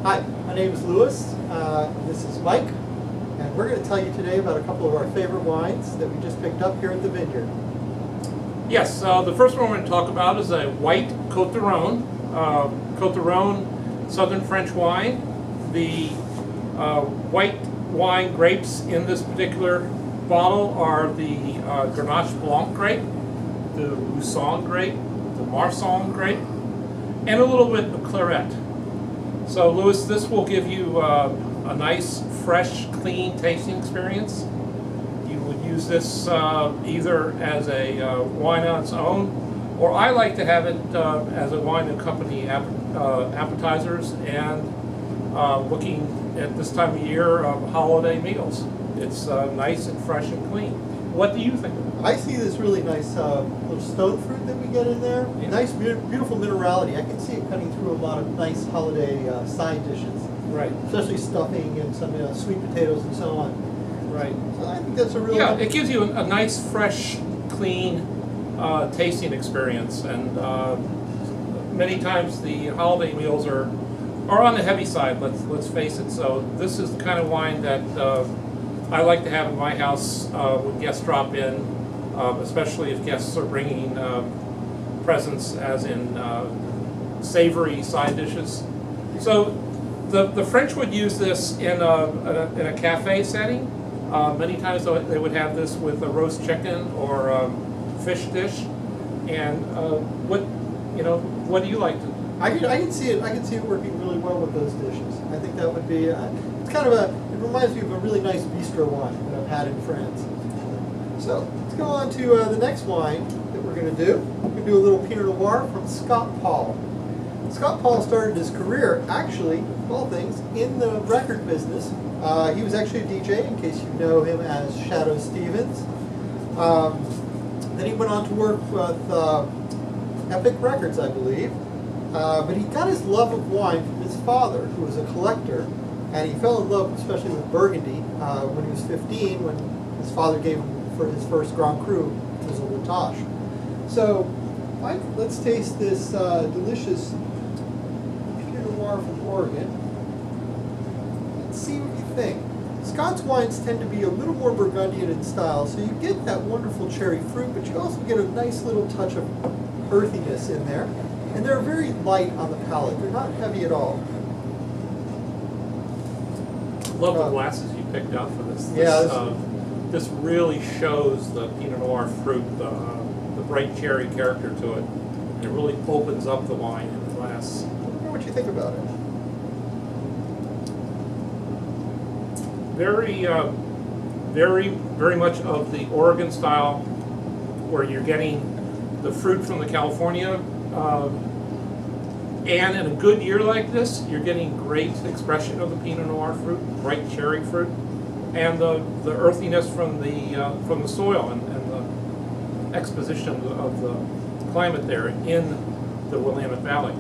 Hi, my name is Louis. This is Mike, and we're going to tell you today about a couple of our favorite wines that we just picked up here at the vineyard. Yes, the first one we're going to talk about is a white Côte d'Aron. Côte d'Aron, southern French wine. The white wine grapes in this particular bottle are the Grenache Blanc grape, the Roussanne grape, the Marsanne grape, and a little bit of claret. So, Louis, this will give you a nice, fresh, clean tasting experience. You would use this either as a wine on its own, or I like to have it as a wine to accompany appetizers and looking at this time of year holiday meals. It's nice and fresh and clean. What do you think of it? I see this really nice little stone fruit that we get in there. Yeah. Nice, beautiful minerality. I can see it cutting through a lot of nice holiday side dishes, Right, especially stuffing and some sweet potatoes and so on. right. So I think that's a really Yeah, it gives you a nice, fresh, clean tasting experience. And many times the holiday meals are on the heavy side. Let's face it. So this is the kind of wine that I like to have in my house when guests drop in, especially if guests are bringing presents, as in savory side dishes. So the French would use this in a cafe setting. Many times they would have this with a roast chicken or fish dish. And what do you like to? I can see it. I can see it working really well with those dishes. I think that would be. It's kind of it reminds me of a really nice bistro wine that I've had in France. So let's go on to the next wine that we're going to do. We're going to do a little Pinot Noir from Scott Paul. Scott Paul started his career, actually, of all things, in the record business. He was actually a DJ, in case you know him as Shadow Stevens. Then he went on to work with Epic Records, I believe. But he got his love of wine from his father, who was a collector, and he fell in love especially with Burgundy when he was 15, when his father gave him for his first Grand Cru, which was a Latache. So, Mike, let's taste this delicious Pinot Noir from Oregon. Let's see what you think. Scott's wines tend to be a little more Burgundian in style, so you get that wonderful cherry fruit, but you also get a nice little touch of earthiness in there. And they're very light on the palate. They're not heavy at all. Love the glasses you picked out for this. Yeah, This really shows the Pinot Noir fruit, the bright cherry character to it. And it really opens up the wine in the glass. I wonder what you think about it. Very much of the Oregon style, where you're getting the fruit from the California. And in a good year like this, you're getting great expression of the Pinot Noir fruit, bright cherry fruit, and the earthiness from the soil and the exposition of the climate there in the Willamette Valley.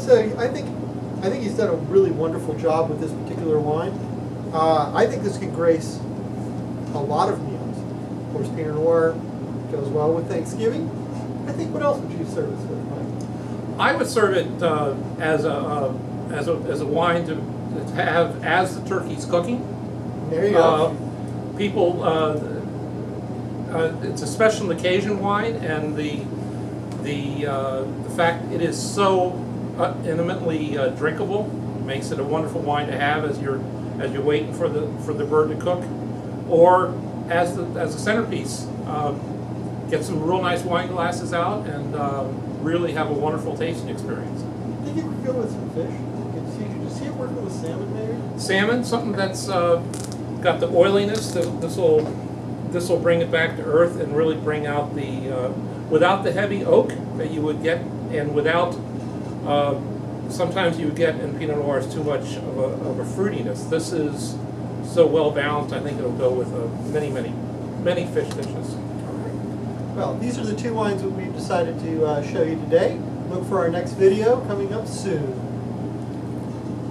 So I think he's done a really wonderful job with this particular wine. I think this could grace a lot of meals. Of course, Pinot Noir goes well with Thanksgiving. I think, what else would you serve this with, Mike? I would serve it as a wine to have as the turkey's cooking. There you go. People, it's a special occasion wine, and the fact it is so intimately drinkable makes it a wonderful wine to have as you're waiting for the bird to cook, or as a centerpiece. Get some real nice wine glasses out and really have a wonderful tasting experience. I think it would go with some fish. Did you see it working with salmon maybe? Salmon, something that's got the oiliness. This will bring it back to earth and really bring out the without the heavy oak that you would get, and without sometimes you would get in Pinot Noirs too much of a fruitiness. This is so well balanced. I think it'll go with many fish dishes. Well, these are the two wines that we've decided to show you today. Look for our next video coming up soon.